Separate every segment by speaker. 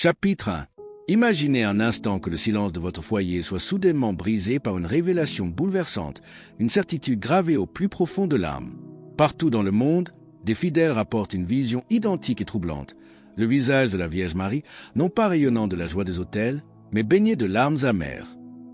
Speaker 1: Chapitre 1. Imaginez un instant que le silence de votre foyer soit soudainement brisé par une révélation bouleversante, une certitude gravée au plus profond de l'âme. Partout dans le monde, des fidèles rapportent une vision identique et troublante. Le visage de la Vierge Marie, non pas rayonnant de la joie des autels, mais baigné de larmes amères.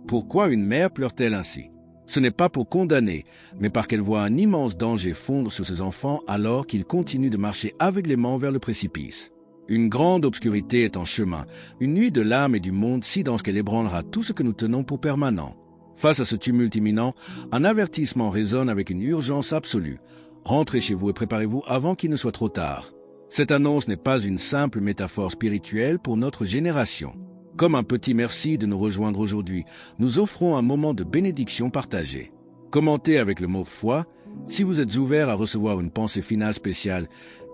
Speaker 1: Pourquoi une mère pleure-t-elle ainsi? Ce n'est pas pour condamner, mais parce qu'elle voit un immense danger fondre sur ses enfants alors qu'ils continuent de marcher aveuglément vers le précipice. Une grande obscurité est en chemin, une nuit de l'âme et du monde si dense qu'elle ébranlera tout ce que nous tenons pour permanent. Face à ce tumulte imminent, un avertissement résonne avec une urgence absolue. Rentrez chez vous et préparez-vous avant qu'il ne soit trop tard. Cette annonce n'est pas une simple métaphore spirituelle pour notre génération. Comme un petit merci de nous rejoindre aujourd'hui, nous offrons un moment de bénédiction partagée. Commentez avec le mot « foi » si vous êtes ouvert à recevoir une pensée finale spéciale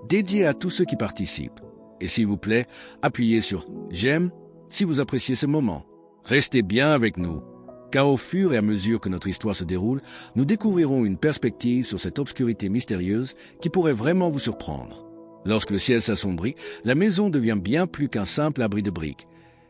Speaker 1: dédiée à tous ceux qui participent. Et s'il vous plaît, appuyez sur « j'aime » si vous appréciez ce moment. Restez bien avec nous, car au fur et à mesure que notre histoire se déroule, nous découvrirons une perspective sur cette obscurité mystérieuse qui pourrait vraiment vous surprendre. Lorsque le ciel s'assombrit, la maison devient bien plus qu'un simple abri de briques.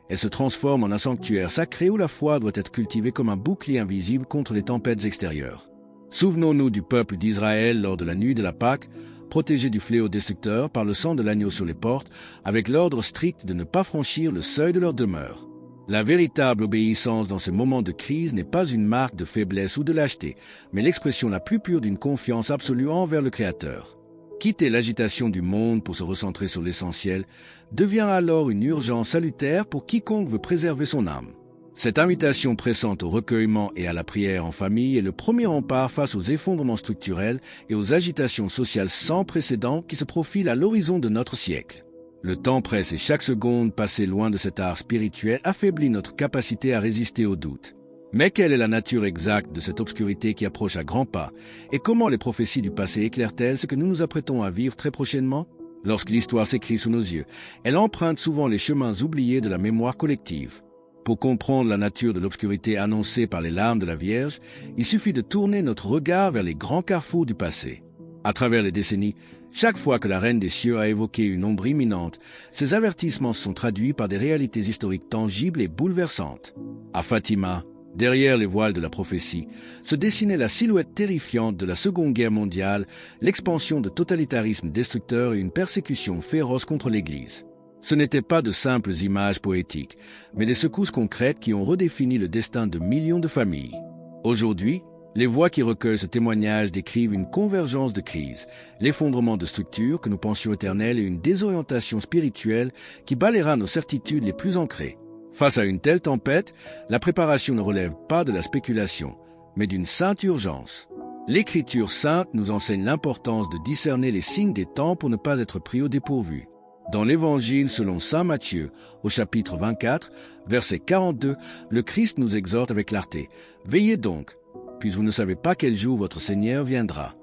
Speaker 1: Elle se transforme en un sanctuaire sacré où la foi doit être cultivée comme un bouclier invisible contre les tempêtes extérieures. Souvenons-nous du peuple d'Israël lors de la nuit de la Pâque, protégés du fléau destructeur par le sang de l'agneau sur les portes, avec l'ordre strict de ne pas franchir le seuil de leur demeure. La véritable obéissance dans ces moments de crise n'est pas une marque de faiblesse ou de lâcheté, mais l'expression la plus pure d'une confiance absolue envers le Créateur. Quitter l'agitation du monde pour se recentrer sur l'essentiel devient alors une urgence salutaire pour quiconque veut préserver son âme. Cette invitation pressante au recueillement et à la prière en famille est le premier rempart face aux effondrements structurels et aux agitations sociales sans précédent qui se profilent à l'horizon de notre siècle. Le temps presse et chaque seconde passée loin de cet art spirituel affaiblit notre capacité à résister aux doutes. Mais quelle est la nature exacte de cette obscurité qui approche à grands pas? Et comment les prophéties du passé éclairent-elles ce que nous nous apprêtons à vivre très prochainement? Lorsque l'histoire s'écrit sous nos yeux, elle emprunte souvent les chemins oubliés de la mémoire collective. Pour comprendre la nature de l'obscurité annoncée par les larmes de la Vierge, il suffit de tourner notre regard vers les grands carrefours du passé. À travers les décennies, chaque fois que la Reine des Cieux a évoqué une ombre imminente, ces avertissements sont traduits par des réalités historiques tangibles et bouleversantes. À Fatima, derrière les voiles de la prophétie, se dessinait la silhouette terrifiante de la Seconde Guerre mondiale, l'expansion de totalitarisme destructeur et une persécution féroce contre l'Église. Ce n'étaient pas de simples images poétiques, mais des secousses concrètes qui ont redéfini le destin de millions de familles. Aujourd'hui, les voix qui recueillent ce témoignage décrivent une convergence de crises, l'effondrement de structures que nous pensions éternelles et une désorientation spirituelle qui balayera nos certitudes les plus ancrées. Face à une telle tempête, la préparation ne relève pas de la spéculation, mais d'une sainte urgence. L'Écriture sainte nous enseigne l'importance de discerner les signes des temps pour ne pas être pris au dépourvu. Dans l'Évangile selon saint Matthieu, au chapitre 24, verset 42, le Christ nous exhorte avec clarté « Veillez donc, puisque vous ne savez pas quel jour votre Seigneur viendra. »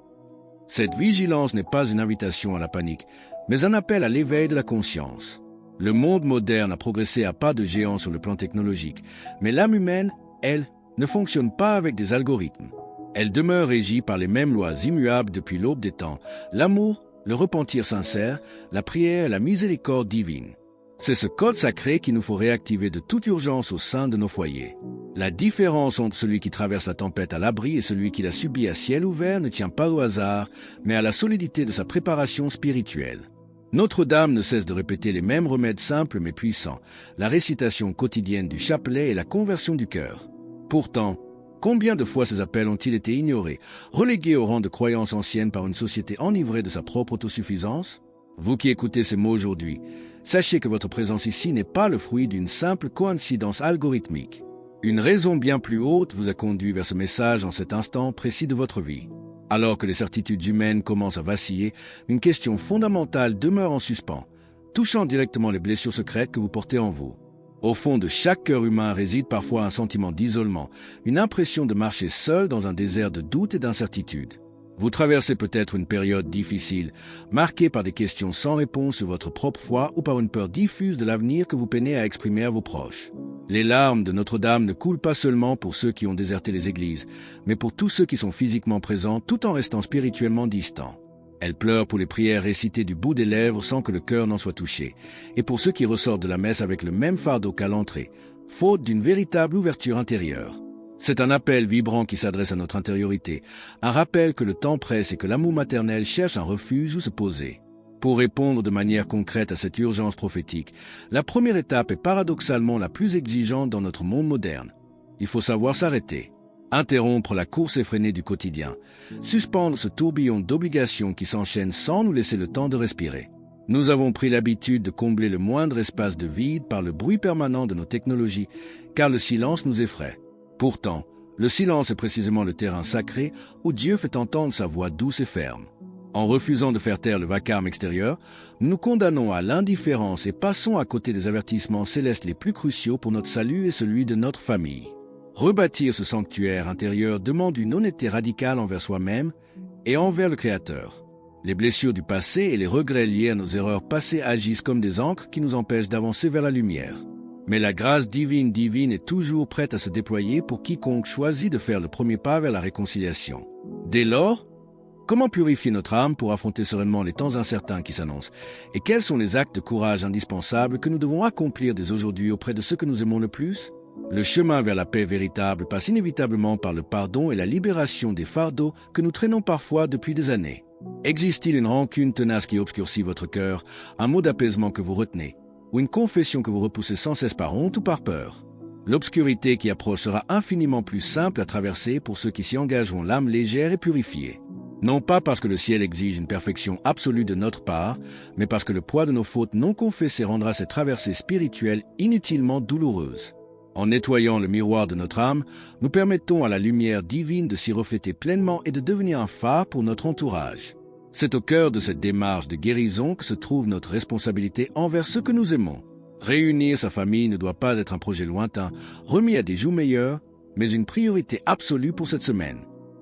Speaker 1: Cette vigilance n'est pas une invitation à la panique, mais un appel à l'éveil de la conscience. Le monde moderne a progressé à pas de géant sur le plan technologique, mais l'âme humaine, elle, ne fonctionne pas avec des algorithmes. Elle demeure régie par les mêmes lois immuables depuis l'aube des temps, l'amour, le repentir sincère, la prière et la miséricorde divine. C'est ce code sacré qu'il nous faut réactiver de toute urgence au sein de nos foyers. La différence entre celui qui traverse la tempête à l'abri et celui qui la subit à ciel ouvert ne tient pas au hasard, mais à la solidité de sa préparation spirituelle. Notre-Dame ne cesse de répéter les mêmes remèdes simples mais puissants, la récitation quotidienne du chapelet et la conversion du cœur. Pourtant, combien de fois ces appels ont-ils été ignorés, relégués au rang de croyances anciennes par une société enivrée de sa propre autosuffisance? Vous qui écoutez ces mots aujourd'hui, sachez que votre présence ici n'est pas le fruit d'une simple coïncidence algorithmique. Une raison bien plus haute vous a conduit vers ce message en cet instant précis de votre vie. Alors que les certitudes humaines commencent à vaciller, une question fondamentale demeure en suspens, touchant directement les blessures secrètes que vous portez en vous. Au fond de chaque cœur humain réside parfois un sentiment d'isolement, une impression de marcher seul dans un désert de doute et d'incertitude. Vous traversez peut-être une période difficile, marquée par des questions sans réponse sur votre propre foi ou par une peur diffuse de l'avenir que vous peinez à exprimer à vos proches. Les larmes de Notre-Dame ne coulent pas seulement pour ceux qui ont déserté les églises, mais pour tous ceux qui sont physiquement présents tout en restant spirituellement distants. Elle pleure pour les prières récitées du bout des lèvres sans que le cœur n'en soit touché, et pour ceux qui ressortent de la messe avec le même fardeau qu'à l'entrée, faute d'une véritable ouverture intérieure. C'est un appel vibrant qui s'adresse à notre intériorité, un rappel que le temps presse et que l'amour maternel cherche un refuge où se poser. Pour répondre de manière concrète à cette urgence prophétique, la première étape est paradoxalement la plus exigeante dans notre monde moderne. Il faut savoir s'arrêter. Interrompre la course effrénée du quotidien, suspendre ce tourbillon d'obligations qui s'enchaîne sans nous laisser le temps de respirer. Nous avons pris l'habitude de combler le moindre espace de vide par le bruit permanent de nos technologies, car le silence nous effraie. Pourtant, le silence est précisément le terrain sacré où Dieu fait entendre sa voix douce et ferme. En refusant de faire taire le vacarme extérieur, nous nous condamnons à l'indifférence et passons à côté des avertissements célestes les plus cruciaux pour notre salut et celui de notre famille. Rebâtir ce sanctuaire intérieur demande une honnêteté radicale envers soi-même et envers le Créateur. Les blessures du passé et les regrets liés à nos erreurs passées agissent comme des ancres qui nous empêchent d'avancer vers la lumière. Mais la grâce divine est toujours prête à se déployer pour quiconque choisit de faire le premier pas vers la réconciliation. Dès lors, comment purifier notre âme pour affronter sereinement les temps incertains qui s'annoncent? Et quels sont les actes de courage indispensables que nous devons accomplir dès aujourd'hui auprès de ceux que nous aimons le plus? Le chemin vers la paix véritable passe inévitablement par le pardon et la libération des fardeaux que nous traînons parfois depuis des années. Existe-t-il une rancune tenace qui obscurcit votre cœur, un mot d'apaisement que vous retenez, ou une confession que vous repoussez sans cesse par honte ou par peur? L'obscurité qui approche sera infiniment plus simple à traverser pour ceux qui s'y engageront l'âme légère et purifiée. Non pas parce que le ciel exige une perfection absolue de notre part, mais parce que le poids de nos fautes non confessées rendra cette traversée spirituelle inutilement douloureuse. En nettoyant le miroir de notre âme, nous permettons à la lumière divine de s'y refléter pleinement et de devenir un phare pour notre entourage. C'est au cœur de cette démarche de guérison que se trouve notre responsabilité envers ceux que nous aimons. Réunir sa famille ne doit pas être un projet lointain, remis à des jours meilleurs, mais une priorité absolue pour cette semaine.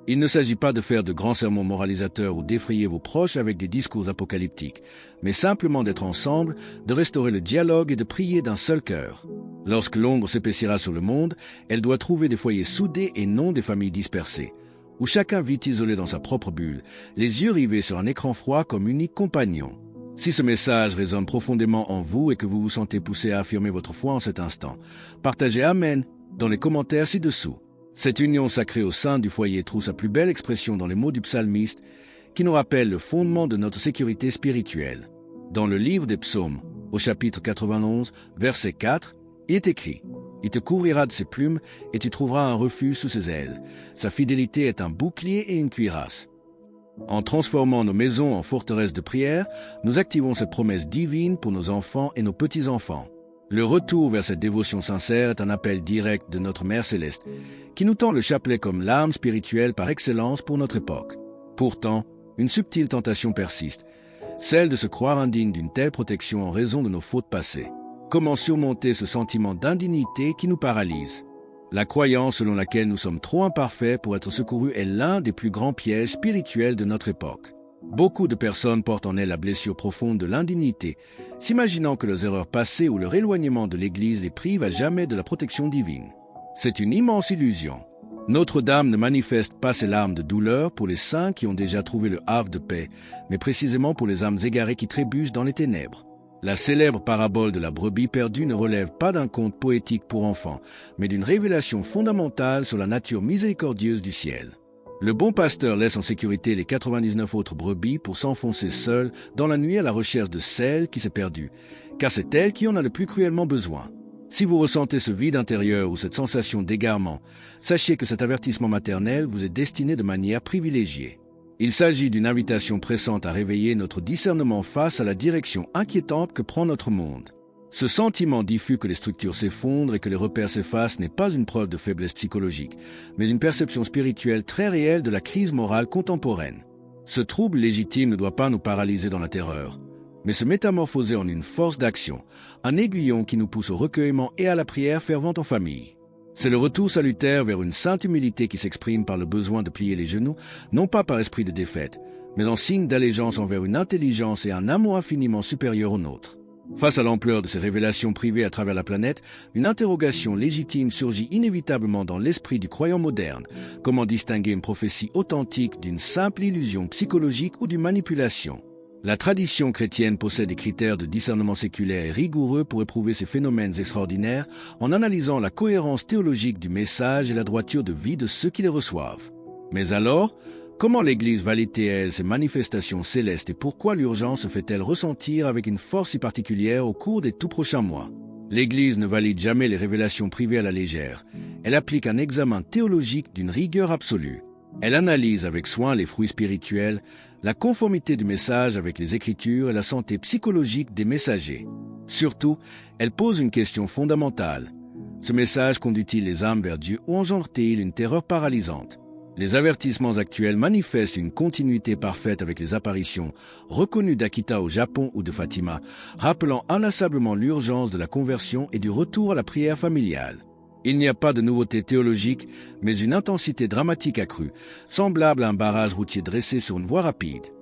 Speaker 1: Il ne s'agit pas de faire de grands sermons moralisateurs ou d'effrayer vos proches avec des discours apocalyptiques, mais simplement d'être ensemble, de restaurer le dialogue et de prier d'un seul cœur. Lorsque l'ombre s'épaissira sur le monde, elle doit trouver des foyers soudés et non des familles dispersées, où chacun vit isolé dans sa propre bulle, les yeux rivés sur un écran froid comme unique compagnon. Si ce message résonne profondément en vous et que vous vous sentez poussé à affirmer votre foi en cet instant, partagez Amen dans les commentaires ci-dessous. Cette union sacrée au sein du foyer trouve sa plus belle expression dans les mots du psalmiste qui nous rappellent le fondement de notre sécurité spirituelle. Dans le livre des psaumes, au chapitre 91, verset 4, il est écrit « Il te couvrira de ses plumes et tu trouveras un refuge sous ses ailes. Sa fidélité est un bouclier et une cuirasse. » En transformant nos maisons en forteresses de prière, nous activons cette promesse divine pour nos enfants et nos petits-enfants. Le retour vers cette dévotion sincère est un appel direct de notre Mère Céleste, qui nous tend le chapelet comme l'arme spirituelle par excellence pour notre époque. Pourtant, une subtile tentation persiste, celle de se croire indigne d'une telle protection en raison de nos fautes passées. Comment surmonter ce sentiment d'indignité qui nous paralyse? La croyance selon laquelle nous sommes trop imparfaits pour être secourus est l'un des plus grands pièges spirituels de notre époque. Beaucoup de personnes portent en elles la blessure profonde de l'indignité, s'imaginant que leurs erreurs passées ou leur éloignement de l'Église les privent à jamais de la protection divine. C'est une immense illusion. Notre-Dame ne manifeste pas ses larmes de douleur pour les saints qui ont déjà trouvé le havre de paix, mais précisément pour les âmes égarées qui trébuchent dans les ténèbres. La célèbre parabole de la brebis perdue ne relève pas d'un conte poétique pour enfants, mais d'une révélation fondamentale sur la nature miséricordieuse du ciel. Le bon pasteur laisse en sécurité les 99 autres brebis pour s'enfoncer seul dans la nuit à la recherche de celle qui s'est perdue, car c'est elle qui en a le plus cruellement besoin. Si vous ressentez ce vide intérieur ou cette sensation d'égarement, sachez que cet avertissement maternel vous est destiné de manière privilégiée. Il s'agit d'une invitation pressante à réveiller notre discernement face à la direction inquiétante que prend notre monde. Ce sentiment diffus que les structures s'effondrent et que les repères s'effacent n'est pas une preuve de faiblesse psychologique, mais une perception spirituelle très réelle de la crise morale contemporaine. Ce trouble légitime ne doit pas nous paralyser dans la terreur, mais se métamorphoser en une force d'action, un aiguillon qui nous pousse au recueillement et à la prière fervente en famille. C'est le retour salutaire vers une sainte humilité qui s'exprime par le besoin de plier les genoux, non pas par esprit de défaite, mais en signe d'allégeance envers une intelligence et un amour infiniment supérieur au nôtre. Face à l'ampleur de ces révélations privées à travers la planète, une interrogation légitime surgit inévitablement dans l'esprit du croyant moderne. Comment distinguer une prophétie authentique d'une simple illusion psychologique ou d'une manipulation? La tradition chrétienne possède des critères de discernement séculaire et rigoureux pour éprouver ces phénomènes extraordinaires en analysant la cohérence théologique du message et la droiture de vie de ceux qui les reçoivent. Mais alors, comment l'Église valide-t-elle ces manifestations célestes et pourquoi l'urgence se fait-elle ressentir avec une force si particulière au cours des tout prochains mois? L'Église ne valide jamais les révélations privées à la légère. Elle applique un examen théologique d'une rigueur absolue. Elle analyse avec soin les fruits spirituels, la conformité du message avec les Écritures et la santé psychologique des messagers. Surtout, elle pose une question fondamentale. Ce message conduit-il les âmes vers Dieu ou engendre-t-il une terreur paralysante? Les avertissements actuels manifestent une continuité parfaite avec les apparitions reconnues d'Akita au Japon ou de Fatima, rappelant inlassablement l'urgence de la conversion et du retour à la prière familiale. Il n'y a pas de nouveauté théologique, mais une intensité dramatique accrue, semblable à un barrage routier dressé sur une voie rapide.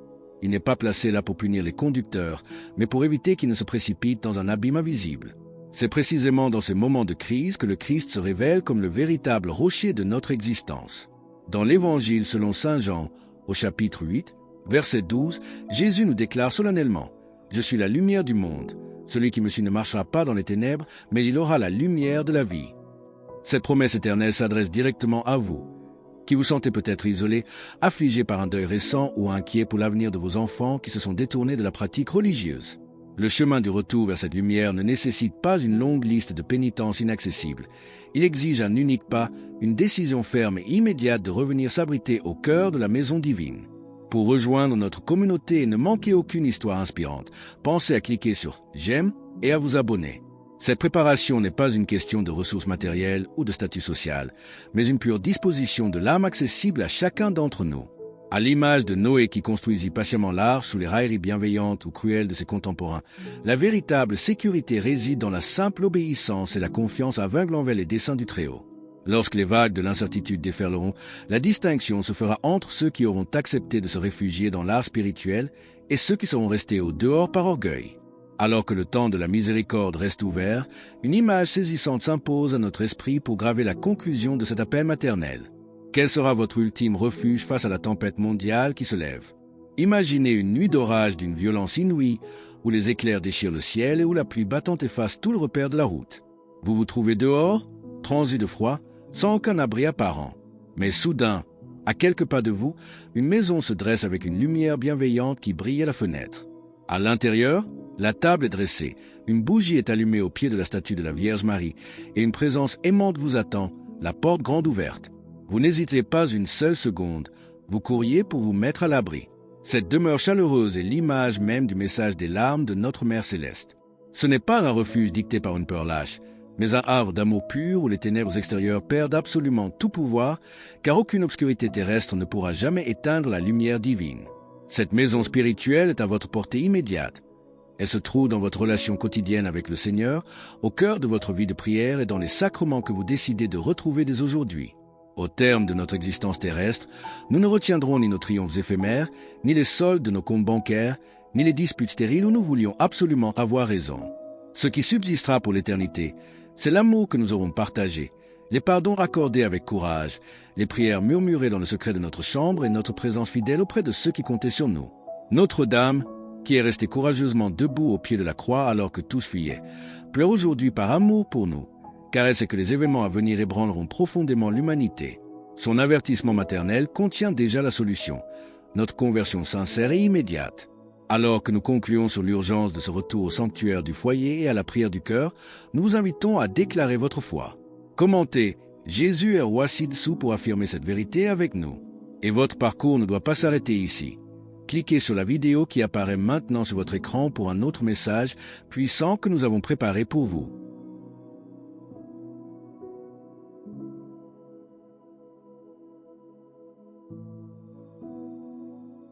Speaker 1: Il n'est pas placé là pour punir les conducteurs, mais pour éviter qu'ils ne se précipitent dans un abîme invisible. C'est précisément dans ces moments de crise que le Christ se révèle comme le véritable rocher de notre existence. Dans l'Évangile selon Saint Jean, au chapitre 8, verset 12, Jésus nous déclare solennellement « Je suis la lumière du monde. Celui qui me suit ne marchera pas dans les ténèbres, mais il aura la lumière de la vie. » Cette promesse éternelle s'adresse directement à vous, qui vous sentez peut-être isolé, affligé par un deuil récent ou inquiet pour l'avenir de vos enfants qui se sont détournés de la pratique religieuse. Le chemin du retour vers cette lumière ne nécessite pas une longue liste de pénitences inaccessibles. Il exige un unique pas, une décision ferme et immédiate de revenir s'abriter au cœur de la maison divine. Pour rejoindre notre communauté et ne manquer aucune histoire inspirante, pensez à cliquer sur « J'aime » et à vous abonner. Cette préparation n'est pas une question de ressources matérielles ou de statut social, mais une pure disposition de l'âme accessible à chacun d'entre nous. À l'image de Noé qui construisit patiemment l'arche sous les railleries bienveillantes ou cruelles de ses contemporains, la véritable sécurité réside dans la simple obéissance et la confiance aveugle envers les desseins du Très-Haut. Lorsque les vagues de l'incertitude déferleront, la distinction se fera entre ceux qui auront accepté de se réfugier dans l'art spirituel et ceux qui seront restés au dehors par orgueil. Alors que le temps de la miséricorde reste ouvert, une image saisissante s'impose à notre esprit pour graver la conclusion de cet appel maternel. Quel sera votre ultime refuge face à la tempête mondiale qui se lève? Imaginez une nuit d'orage d'une violence inouïe, où les éclairs déchirent le ciel et où la pluie battante efface tout le repère de la route. Vous vous trouvez dehors, transi de froid, sans aucun abri apparent. Mais soudain, à quelques pas de vous, une maison se dresse avec une lumière bienveillante qui brille à la fenêtre. À l'intérieur, la table est dressée, une bougie est allumée au pied de la statue de la Vierge Marie, et une présence aimante vous attend, la porte grande ouverte. Vous n'hésitez pas une seule seconde, vous courriez pour vous mettre à l'abri. Cette demeure chaleureuse est l'image même du message des larmes de notre Mère Céleste. Ce n'est pas un refuge dicté par une peur lâche, mais un havre d'amour pur où les ténèbres extérieures perdent absolument tout pouvoir, car aucune obscurité terrestre ne pourra jamais éteindre la lumière divine. Cette maison spirituelle est à votre portée immédiate. Elle se trouve dans votre relation quotidienne avec le Seigneur, au cœur de votre vie de prière et dans les sacrements que vous décidez de retrouver dès aujourd'hui. Au terme de notre existence terrestre, nous ne retiendrons ni nos triomphes éphémères, ni les soldes de nos comptes bancaires, ni les disputes stériles où nous voulions absolument avoir raison. Ce qui subsistera pour l'éternité, c'est l'amour que nous aurons partagé, les pardons accordés avec courage, les prières murmurées dans le secret de notre chambre et notre présence fidèle auprès de ceux qui comptaient sur nous. Notre-Dame, qui est restée courageusement debout au pied de la croix alors que tous fuyaient, pleure aujourd'hui par amour pour nous, car elle sait que les événements à venir ébranleront profondément l'humanité. Son avertissement maternel contient déjà la solution, notre conversion sincère et immédiate. Alors que nous concluons sur l'urgence de ce retour au sanctuaire du foyer et à la prière du cœur, nous vous invitons à déclarer votre foi. Commentez « Jésus est roi ci-dessous » pour affirmer cette vérité avec nous. Et votre parcours ne doit pas s'arrêter ici. Cliquez sur la vidéo qui apparaît maintenant sur votre écran pour un autre message puissant que nous avons préparé pour vous.